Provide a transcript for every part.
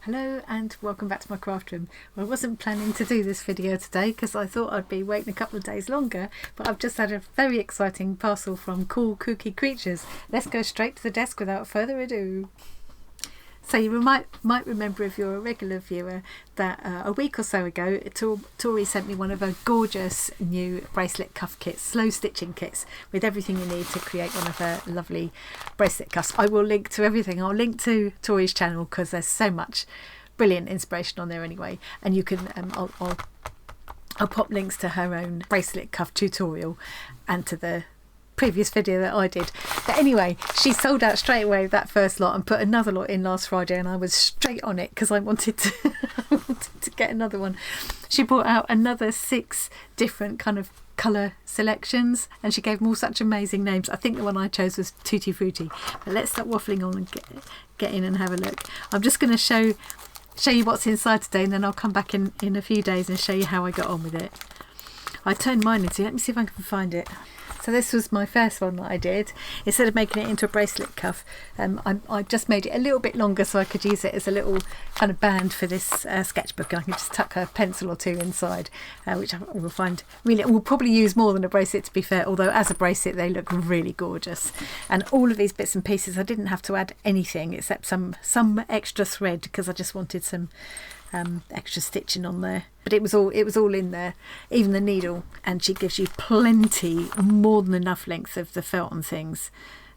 Hello and welcome back to my craft room. Well, I wasn't planning to do this video today because I thought I'd be waiting a couple of days longer, but I've just had a very exciting parcel from Kool Kooky Kreatures. Let's go straight to the desk without further ado. So you might remember, if you're a regular viewer, that a week or so ago Tori sent me one of her gorgeous new bracelet cuff kits, slow stitching kits, with everything you need to create one of her lovely bracelet cuffs. I will link to everything. I'll link to Tori's channel because there's so much brilliant inspiration on there anyway, and you can I'll pop links to her own bracelet cuff tutorial and to the previous video that I did. But anyway, she sold out straight away with that first lot and put another lot in last Friday, and I was straight on it because I wanted to I wanted to get another one. She brought out another 6 different kind of colour selections, and she gave them all such amazing names. I think the one I chose was Tutti Frutti. But let's stop waffling on and get in and have a look. I'm just going to show you what's inside today, and then I'll come back in a few days and show you how I got on with it. I turned mine into, let me see if I can find it. So this was my first one that I did. Instead of making it into a bracelet cuff, I just made it a little bit longer so I could use it as a little kind of band for this sketchbook, and I can just tuck a pencil or 2 inside, which I will find really, will probably use more than a bracelet, to be fair, although as a bracelet they look really gorgeous. And all of these bits and pieces, I didn't have to add anything except some extra thread because I just wanted some extra stitching on there, but it was all in there, even the needle. And she gives you plenty, more than enough length of the felt and things,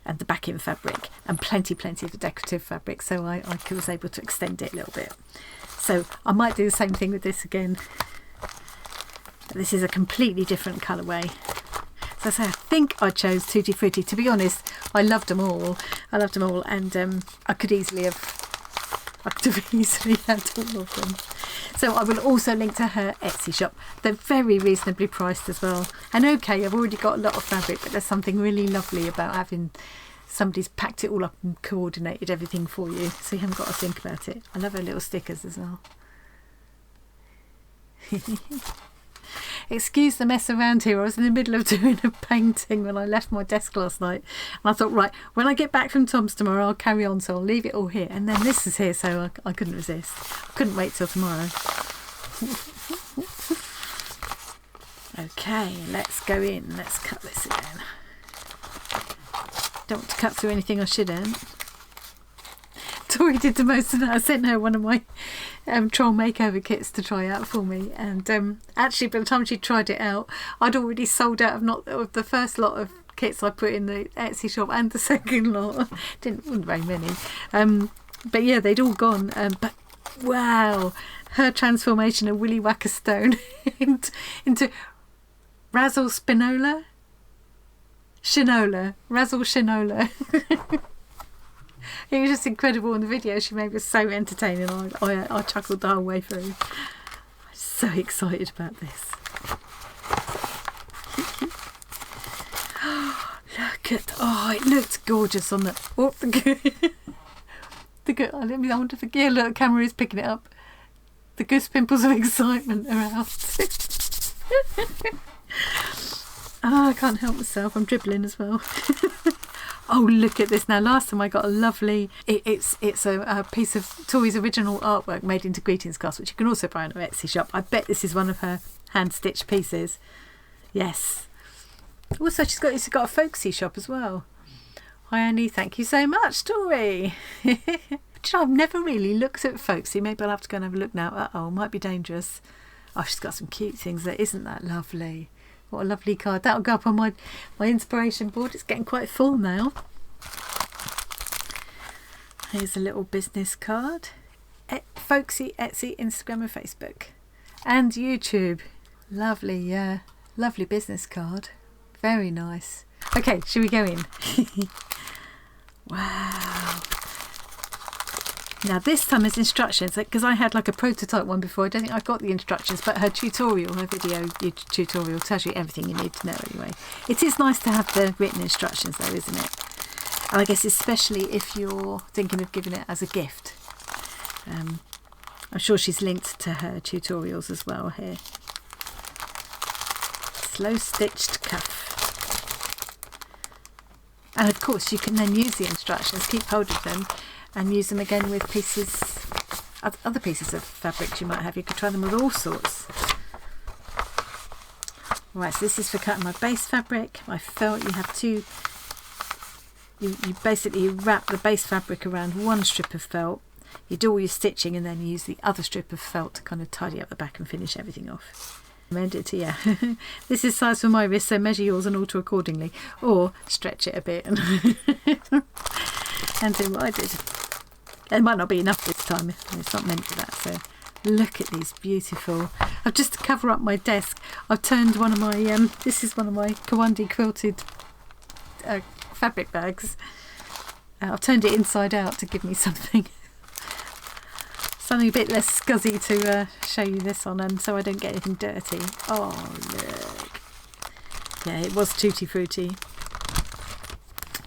and the backing fabric, and plenty of the decorative fabric, so I was able to extend it a little bit. So I might do the same thing with this again. This is a completely different colourway. So I say, I think I chose Tutti Frutti. To be honest, I loved them all, and I could have easily had all of them. So I will also link to her Etsy shop. They're very reasonably priced as well. And okay, I've already got a lot of fabric, but there's something really lovely about having somebody's packed it all up and coordinated everything for you, so you haven't got to think about it. I love her little stickers as well. Excuse the mess around here. I was in the middle of doing a painting when I left my desk last night, and I thought, right, when I get back from Tom's tomorrow I'll carry on, so I'll leave it all here. And then this is here, so I couldn't resist. I couldn't wait till tomorrow. Okay, let's go in. Let's cut this again. Don't want to cut through anything I shouldn't. Tori did the most of that. I sent her one of my troll makeover kits to try out for me, and actually by the time she tried it out, I'd already sold out of the first lot of kits I put in the Etsy shop, and the second lot. Wasn't very many, but yeah, they'd all gone. But wow, her transformation of Willy Whack-a-Stone into Razzle Spinola, Razzle Shinola. It was just incredible, and the video she made was so entertaining. I chuckled the whole way through. I'm so excited about this. Look at, it looked gorgeous on the, I wonder if the camera is picking it up. The goose pimples of excitement are out. I can't help myself, I'm dribbling as well. Oh, look at this now. Last time I got a lovely, it's a piece of Tori's original artwork made into greetings cards, which you can also buy on her Etsy shop. I bet this is one of her hand-stitched pieces. Yes. Also, she's got a folksy shop as well. Hi Annie, thank you so much, Tori. Do you know, I've never really looked at folksy. Maybe I'll have to go and have a look now. It might be dangerous. Oh, she's got some cute things there. Isn't that lovely? What a lovely card. That'll go up on my inspiration board. It's getting quite full now. Here's a little business card. Folksy, Etsy, Instagram and Facebook. And YouTube. Lovely, yeah. Lovely business card. Very nice. Okay, should we go in? Wow. Now this time there's instructions, because I had like a prototype one before. I don't think I got the instructions, but her video tutorial tells you everything you need to know anyway. It is nice to have the written instructions though, isn't it? And I guess especially if you're thinking of giving it as a gift. I'm sure she's linked to her tutorials as well here. Slow stitched cuff. And of course you can then use the instructions, keep hold of them, and use them again with pieces other pieces of fabrics you might have. You could try them with all sorts. Right, so this is for cutting my base fabric. My felt, you have two. You basically wrap the base fabric around one strip of felt. You do all your stitching and then you use the other strip of felt to kind of tidy up the back and finish everything off. Mend it to, yeah. This is size for my wrist, so measure yours and alter accordingly, or stretch it a bit and do what I did. It might not be enough this time. It's not meant for that. So look at these beautiful. I've just, to cover up my desk, I've turned one of my this is one of my Kawandi quilted fabric bags. I've turned it inside out to give me something a bit less scuzzy to show you this on, and so I don't get anything dirty. Oh look, yeah, it was Tutti Frutti.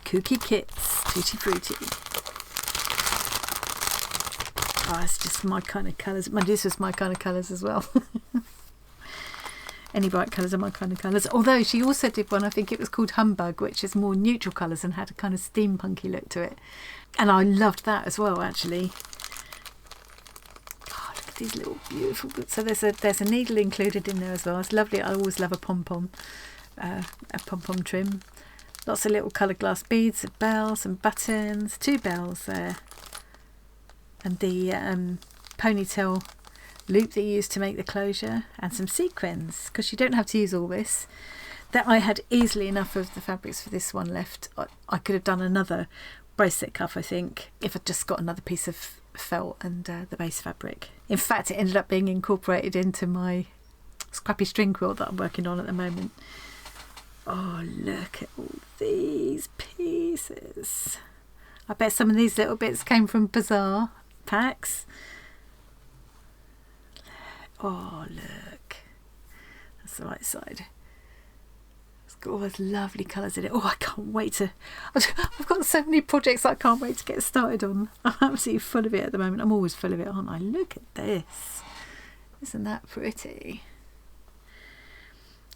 Kooky Kits, Tutti Frutti. Oh, it's just my kind of colours. This was my kind of colours as well. Any bright colours are my kind of colours. Although she also did one, I think it was called Humbug, which is more neutral colours and had a kind of steampunky look to it. And I loved that as well, actually. Oh, look at these little beautiful boots. So there's a needle included in there as well. It's lovely. I always love a pom-pom trim. Lots of little coloured glass beads, bells and buttons. 2 bells there. And the ponytail loop that you use to make the closure, and some sequins, because you don't have to use all this. That I had easily enough of the fabrics for this one left. I could have done another bracelet cuff, I think, if I'd just got another piece of felt and the base fabric. In fact, it ended up being incorporated into my scrappy string quilt that I'm working on at the moment. Oh, look at all these pieces. I bet some of these little bits came from bazaar packs. Oh, look. That's the right side. It's got all those lovely colours in it. Oh, I can't wait to... I've got so many projects I can't wait to get started on. I'm absolutely full of it at the moment. I'm always full of it, aren't I? Look at this. Isn't that pretty?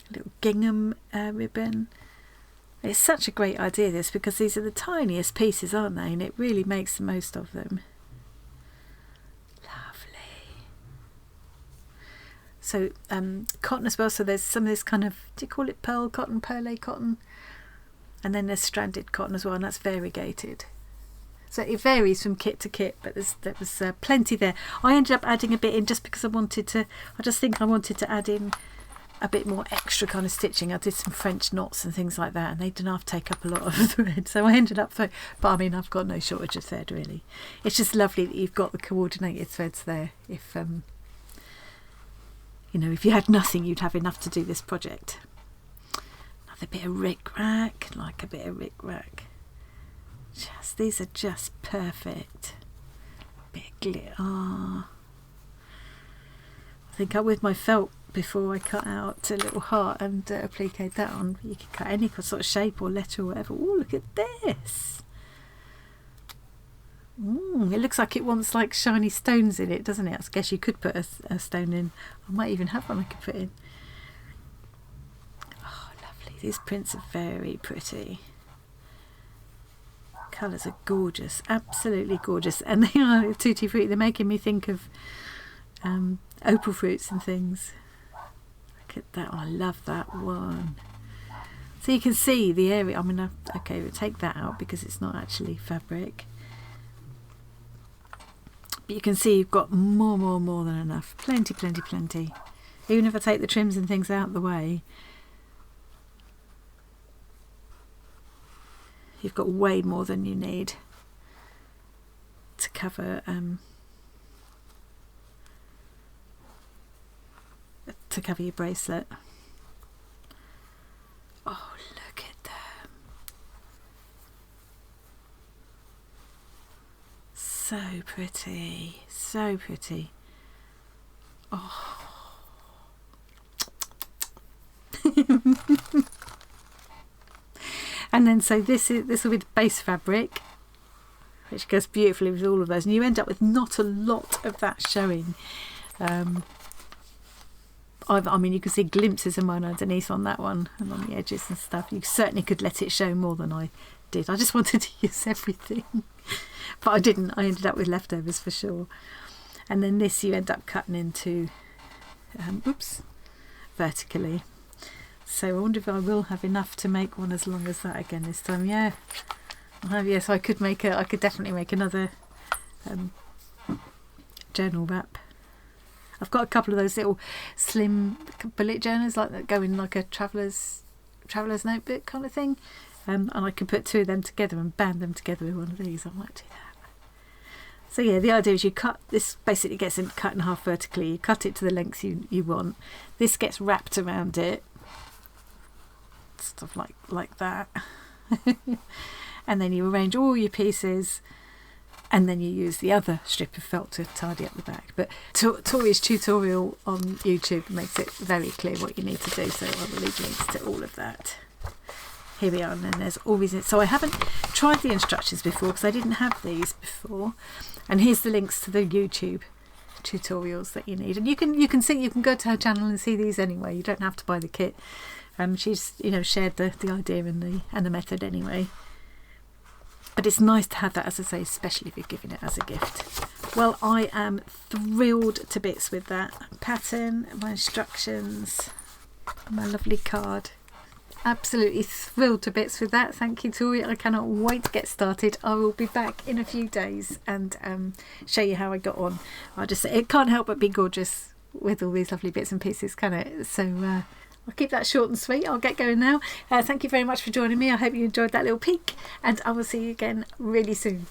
A little gingham ribbon. It's such a great idea, this, because these are the tiniest pieces, aren't they? And it really makes the most of them. So cotton as well, so there's some of this kind of, do you call it pearl cotton, perlé cotton? And then there's stranded cotton as well, and that's variegated. So it varies from kit to kit, but there was plenty there. I ended up adding a bit in just because I just think I wanted to add in a bit more extra kind of stitching. I did some French knots and things like that, and they didn't have to take up a lot of thread, so I ended up, but I mean, I've got no shortage of thread really. It's just lovely that you've got the coordinated threads there. If you know, if you had nothing, you'd have enough to do this project. Another bit of rick-rack, like a bit of rick-rack. These are just perfect. Bit of glitter. Oh. I think with my felt before I cut out a little heart and appliqued that on. You could cut any sort of shape or letter or whatever. Oh, look at this. It looks like it wants like shiny stones in it, doesn't it? I guess you could put a stone in. I might even have one I could put in. Oh, lovely. These prints are very pretty. Colours are gorgeous, absolutely gorgeous. And they are Tutti Frutti. They're making me think of opal fruits and things. Look at that one. I love that one. So you can see the area. I mean, okay, we'll take that out because it's not actually fabric. But you can see you've got more than enough. Plenty. Even if I take the trims and things out of the way, you've got way more than you need to cover your bracelet. Oh, look at them. So pretty, so pretty. Oh. And then so this will be the base fabric, which goes beautifully with all of those, and you end up with not a lot of that showing. I mean, you can see glimpses of mine underneath on that one and on the edges and stuff. You certainly could let it show more than I did. I just wanted to use everything, but I didn't. I ended up with leftovers for sure. and then this you end up cutting into vertically. So I wonder if I will have enough to make one as long as that again this time. Yeah, yes, I could definitely make another journal wrap. I've got a couple of those little slim bullet journals like that go in like a traveller's notebook kind of thing, and I could put 2 of them together and band them together with one of these. I might do that. So yeah, the idea is you cut this, basically gets cut in half vertically. You cut it to the length you want. This gets wrapped around it, stuff like that. And then you arrange all your pieces, and then you use the other strip of felt to tidy up the back. But Tori's tutorial on YouTube makes it very clear what you need to do, so I will leave links to all of that. Here we are, and then there's always... So I haven't tried the instructions before because I didn't have these before. And here's the links to the YouTube tutorials that you need. And you can go to her channel and see these anyway. You don't have to buy the kit. She's shared the idea and the method anyway. But it's nice to have that, as I say, especially if you're giving it as a gift. Well, I am thrilled to bits with that pattern, my instructions, my lovely card. Absolutely thrilled to bits with that. Thank you, Tori. I cannot wait to get started. I will be back in a few days and show you how I got on. I just say it can't help but be gorgeous with all these lovely bits and pieces, can it? So I'll keep that short and sweet. I'll get going now. Thank you very much for joining me. I hope you enjoyed that little peek, and I will see you again really soon.